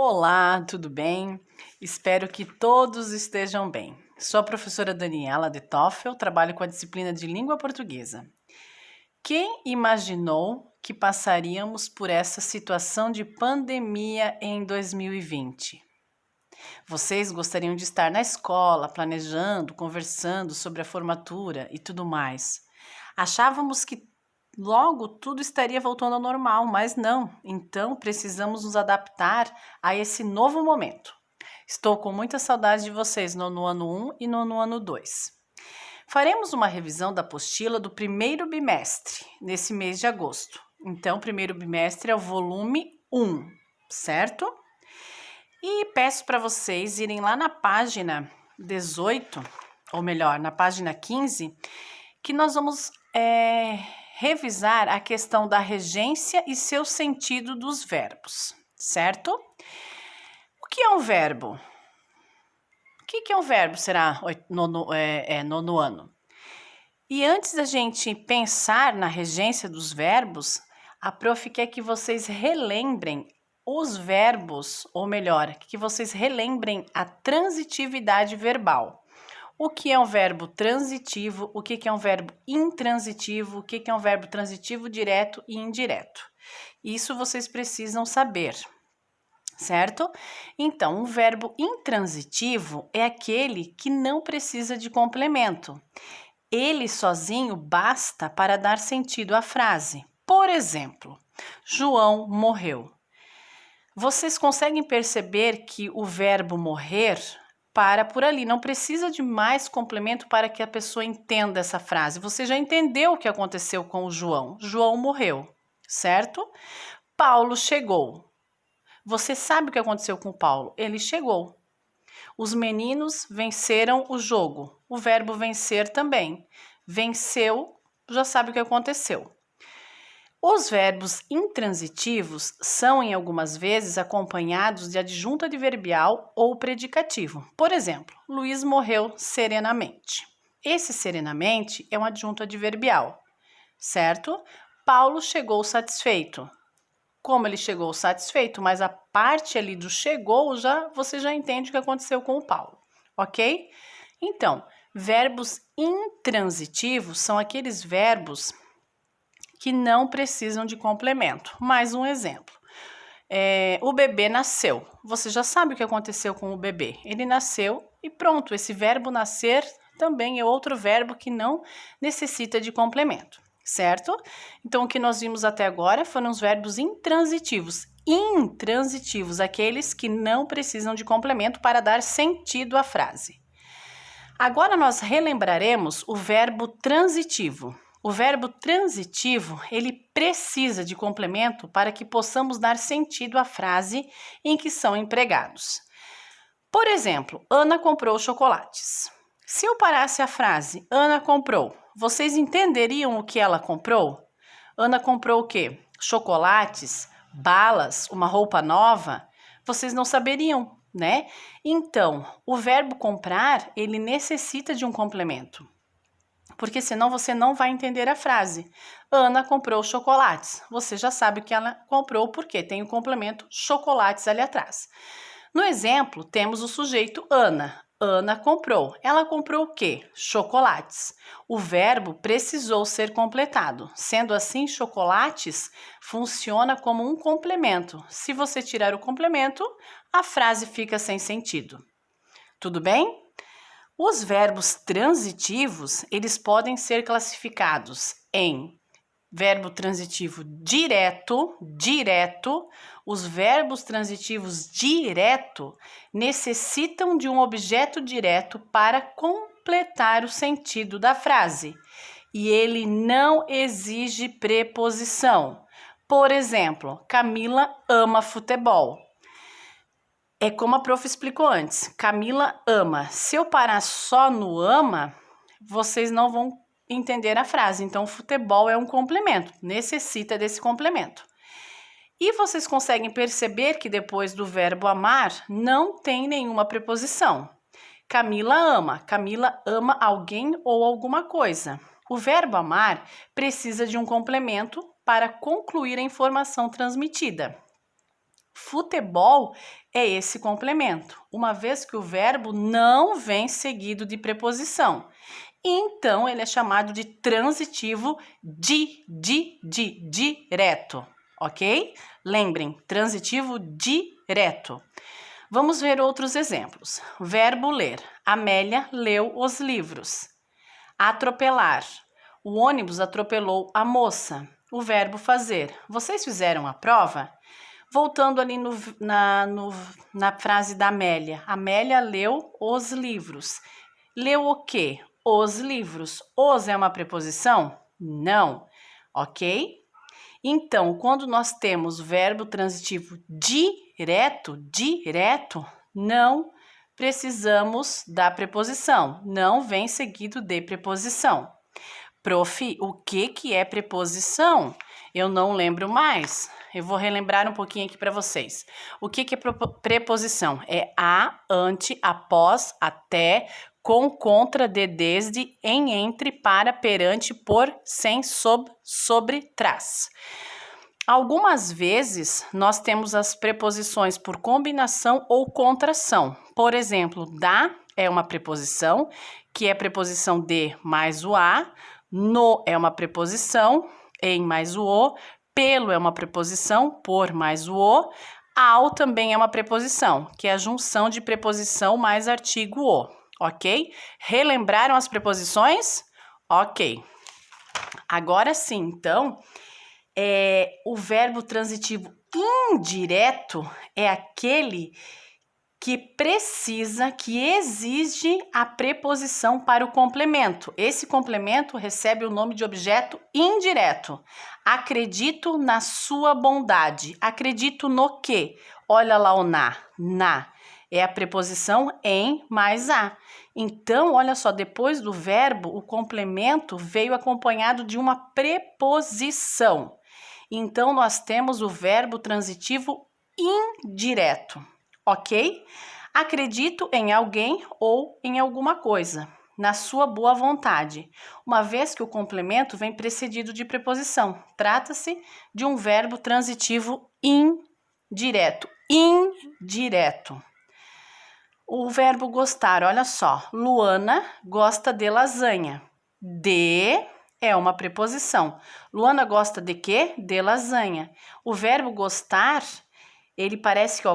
Olá, tudo bem? Espero que todos estejam bem. Sou a professora Daniela de TOEFL, trabalho com a disciplina de língua portuguesa. Quem imaginou que passaríamos por essa situação de pandemia em 2020? Vocês gostariam de estar na escola, planejando, conversando sobre a formatura e tudo mais. Achávamos que logo tudo estaria voltando ao normal, mas não. Então precisamos nos adaptar a esse novo momento. Estou com muita saudade de vocês no ano 1 e no ano 2. Faremos uma revisão da apostila do primeiro bimestre, nesse mês de agosto. Então, o primeiro bimestre é o volume 1, certo? E peço para vocês irem lá na página 18, ou melhor, na página 15, que nós vamos revisar a questão da regência e seu sentido dos verbos, certo? O que é um verbo? O que é um verbo, será nono ano? E antes da gente pensar na regência dos verbos, a prof quer que vocês relembrem os verbos, ou melhor, que vocês relembrem a transitividade verbal. O que é um verbo transitivo, o que é um verbo intransitivo, o que é um verbo transitivo direto e indireto. Isso vocês precisam saber, certo? Então, um verbo intransitivo é aquele que não precisa de complemento. Ele sozinho basta para dar sentido à frase. Por exemplo, João morreu. Vocês conseguem perceber que o verbo morrer para por ali, não precisa de mais complemento para que a pessoa entenda essa frase. Você já entendeu o que aconteceu com o João. João morreu, certo? Paulo chegou. Você sabe o que aconteceu com o Paulo? Ele chegou. Os meninos venceram o jogo. O verbo vencer também. Venceu, já sabe o que aconteceu. Os verbos intransitivos são, em algumas vezes, acompanhados de adjunto adverbial ou predicativo. Por exemplo, Luiz morreu serenamente. Esse serenamente é um adjunto adverbial, certo? Paulo chegou satisfeito. Como ele chegou satisfeito, mas a parte ali do chegou, você já entende o que aconteceu com o Paulo, ok? Então, verbos intransitivos são aqueles verbos que não precisam de complemento. Mais um exemplo. O bebê nasceu. Você já sabe o que aconteceu com o bebê. Ele nasceu e pronto. Esse verbo nascer também é outro verbo que não necessita de complemento, certo? Então, o que nós vimos até agora foram os verbos intransitivos. Intransitivos, aqueles que não precisam de complemento para dar sentido à frase. Agora nós relembraremos o verbo transitivo. O verbo transitivo, ele precisa de complemento para que possamos dar sentido à frase em que são empregados. Por exemplo, Ana comprou chocolates. Se eu parasse a frase, Ana comprou, vocês entenderiam o que ela comprou? Ana comprou o quê? Chocolates, balas, uma roupa nova? Vocês não saberiam, né? Então, o verbo comprar, ele necessita de um complemento. Porque senão você não vai entender a frase. Ana comprou chocolates. Você já sabe que ela comprou porque tem o complemento chocolates ali atrás. No exemplo, temos o sujeito Ana. Ana comprou. Ela comprou o quê? Chocolates. O verbo precisou ser completado. Sendo assim, chocolates funciona como um complemento. Se você tirar o complemento, a frase fica sem sentido. Tudo bem? Os verbos transitivos, eles podem ser classificados em verbo transitivo direto. Os verbos transitivos direto necessitam de um objeto direto para completar o sentido da frase. E ele não exige preposição. Por exemplo, Camila ama futebol. É como a prof explicou antes, Camila ama. Se eu parar só no ama, vocês não vão entender a frase. Então, futebol é um complemento, necessita desse complemento. E vocês conseguem perceber que depois do verbo amar, não tem nenhuma preposição. Camila ama alguém ou alguma coisa. O verbo amar precisa de um complemento para concluir a informação transmitida. Futebol é esse complemento, uma vez que o verbo não vem seguido de preposição. Então, ele é chamado de transitivo direto, ok? Lembrem, transitivo direto. Vamos ver outros exemplos. Verbo ler. Amélia leu os livros. Atropelar. O ônibus atropelou a moça. O verbo fazer. Vocês fizeram a prova? Voltando ali na frase da Amélia. Amélia leu os livros. Leu o quê? Os livros. Os é uma preposição? Não. Ok? Então, quando nós temos o verbo transitivo direto, não precisamos da preposição. Não vem seguido de preposição. Prof, o que é preposição? Eu não lembro mais. Eu vou relembrar um pouquinho aqui para vocês. O que é preposição? É a, ante, após, até, com, contra, de, desde, em, entre, para, perante, por, sem, sob, sobre, trás. Algumas vezes nós temos as preposições por combinação ou contração. Por exemplo, da é uma preposição, que é preposição de mais o a, no é uma preposição, em mais o o, pelo é uma preposição, por mais o o, ao também é uma preposição, que é a junção de preposição mais artigo o, ok? Relembraram as preposições? Ok. Agora sim, então, o verbo transitivo indireto é aquele que precisa, que exige a preposição para o complemento. Esse complemento recebe o nome de objeto indireto. Acredito na sua bondade. Acredito no quê? Olha lá o na. Na é a preposição em mais a. Então, olha só, depois do verbo, o complemento veio acompanhado de uma preposição. Então, nós temos o verbo transitivo indireto. Ok? Acredito em alguém ou em alguma coisa, na sua boa vontade, uma vez que o complemento vem precedido de preposição. Trata-se de um verbo transitivo indireto. Indireto. O verbo gostar, olha só. Luana gosta de lasanha. De é uma preposição. Luana gosta de quê? De lasanha. O verbo gostar, ele parece que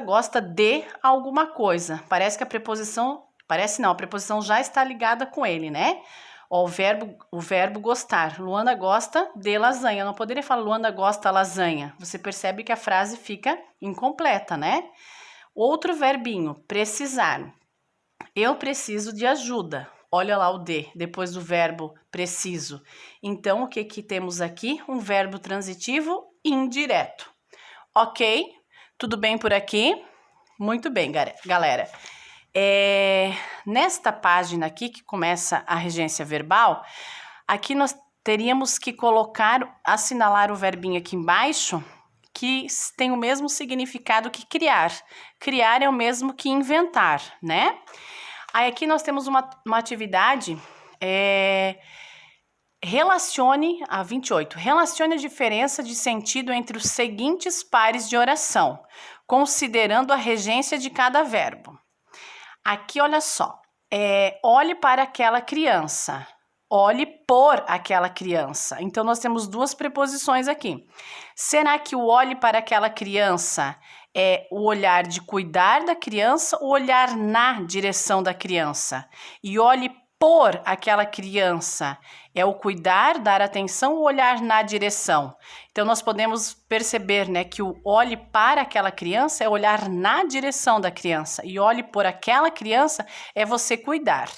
gosta de alguma coisa. Parece que a preposição, a preposição já está ligada com ele, né? Ó, o verbo gostar. Luana gosta de lasanha. Eu não poderia falar Luana gosta lasanha. Você percebe que a frase fica incompleta, né? Outro verbinho, precisar. Eu preciso de ajuda. Olha lá o de, depois do verbo preciso. Então, o que temos aqui? Um verbo transitivo indireto. Ok? Tudo bem por aqui? Muito bem, galera. Nesta página aqui, que começa a regência verbal, aqui nós teríamos que assinalar o verbinho aqui embaixo, que tem o mesmo significado que criar. Criar é o mesmo que inventar, né? Aí aqui nós temos uma atividade, relacione a 28. Relacione a diferença de sentido entre os seguintes pares de oração, considerando a regência de cada verbo. Aqui, olha só, olhe para aquela criança, olhe por aquela criança. Então, nós temos duas preposições aqui. Será que o olhe para aquela criança é o olhar de cuidar da criança ou olhar na direção da criança? E olhe por aquela criança é o cuidar, dar atenção ou olhar na direção? Então, nós podemos perceber, né, que o olhe para aquela criança é olhar na direção da criança e olhe por aquela criança é você cuidar.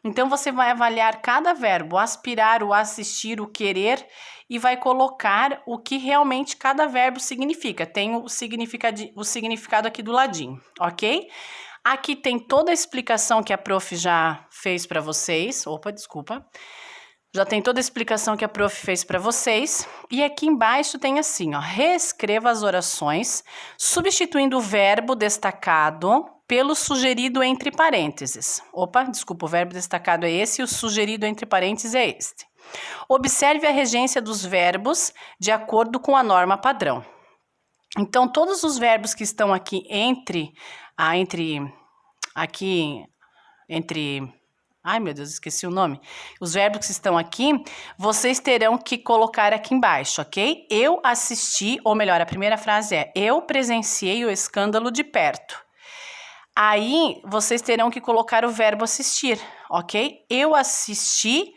Então, você vai avaliar cada verbo, o aspirar, o assistir, o querer e vai colocar o que realmente cada verbo significa. Tem o significado aqui do ladinho, ok? Aqui tem toda a explicação que a prof já fez para vocês. Já tem toda a explicação que a prof fez para vocês. E aqui embaixo tem assim, ó, reescreva as orações, substituindo o verbo destacado pelo sugerido entre parênteses. O verbo destacado é esse e o sugerido entre parênteses é este. Observe a regência dos verbos de acordo com a norma padrão. Então, todos os verbos que estão aqui ai, meu Deus, esqueci o nome. Os verbos que estão aqui, vocês terão que colocar aqui embaixo, ok? Eu assisti, ou melhor, a primeira frase é: eu presenciei o escândalo de perto. Aí, vocês terão que colocar o verbo assistir, ok? Eu assisti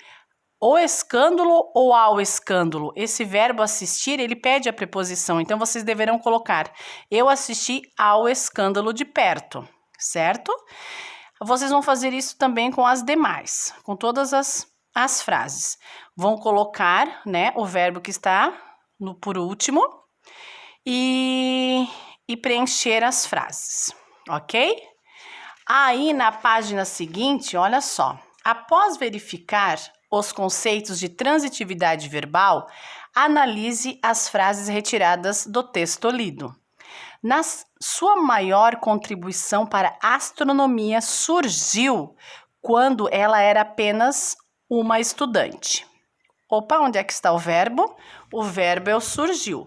o escândalo ou ao escândalo. Esse verbo assistir, ele pede a preposição, então vocês deverão colocar: eu assisti ao escândalo de perto, certo? Vocês vão fazer isso também com as demais, com todas as frases. Vão colocar, né, o verbo que está por último e preencher as frases, ok? Aí, na página seguinte, olha só. Após verificar os conceitos de transitividade verbal, analise as frases retiradas do texto lido. Sua maior contribuição para a astronomia surgiu quando ela era apenas uma estudante. Opa, onde é que está o verbo? O verbo é o surgiu.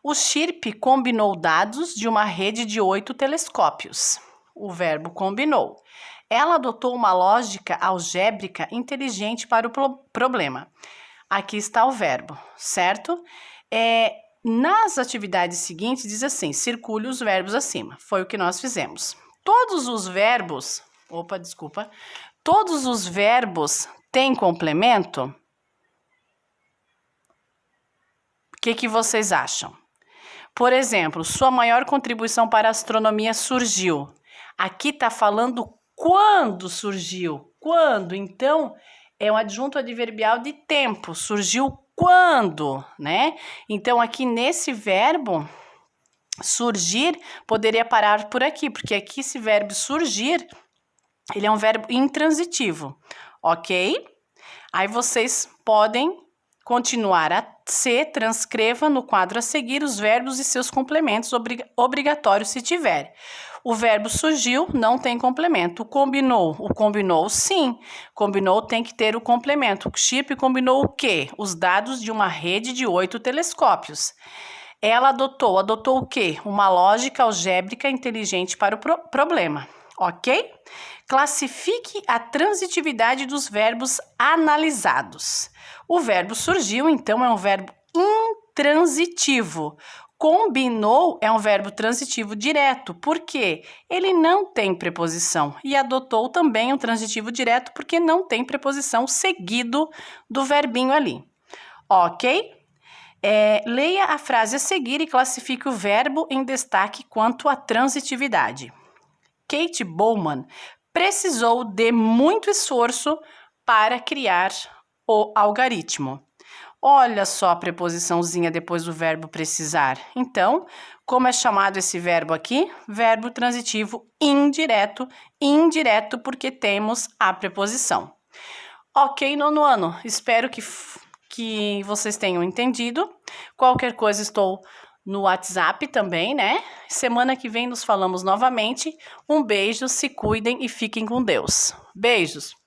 O Schirp combinou dados de uma rede de 8 telescópios. O verbo combinou. Ela adotou uma lógica algébrica inteligente para o problema. Aqui está o verbo, certo? Nas atividades seguintes, diz assim: circule os verbos acima. Foi o que nós fizemos. Todos os verbos têm complemento? O que vocês acham? Por exemplo, sua maior contribuição para a astronomia surgiu. Aqui está falando quando surgiu. Quando? Então, é um adjunto adverbial de tempo. Surgiu quando, né? Então, aqui nesse verbo, surgir, poderia parar por aqui, porque aqui esse verbo surgir, ele é um verbo intransitivo, ok? Aí vocês podem continuar transcreva no quadro a seguir os verbos e seus complementos, obrigatórios se tiver. O verbo surgiu, não tem complemento. O combinou, sim. Combinou tem que ter o complemento. O Schirp combinou o quê? Os dados de uma rede de 8 telescópios. Ela adotou o quê? Uma lógica algébrica inteligente para o problema, ok? Classifique a transitividade dos verbos analisados. O verbo surgiu, então, é um verbo intransitivo. Combinou é um verbo transitivo direto, porque ele não tem preposição. E adotou também um transitivo direto, porque não tem preposição seguido do verbinho ali. Ok? Leia a frase a seguir e classifique o verbo em destaque quanto à transitividade. Kate Bowman precisou de muito esforço para criar o algoritmo. Olha só a preposiçãozinha depois do verbo precisar. Então, como é chamado esse verbo aqui? Verbo transitivo indireto. Indireto porque temos a preposição. Ok, nono ano. Espero que vocês tenham entendido. Qualquer coisa, estou no WhatsApp também, né? Semana que vem nos falamos novamente. Um beijo, se cuidem e fiquem com Deus. Beijos!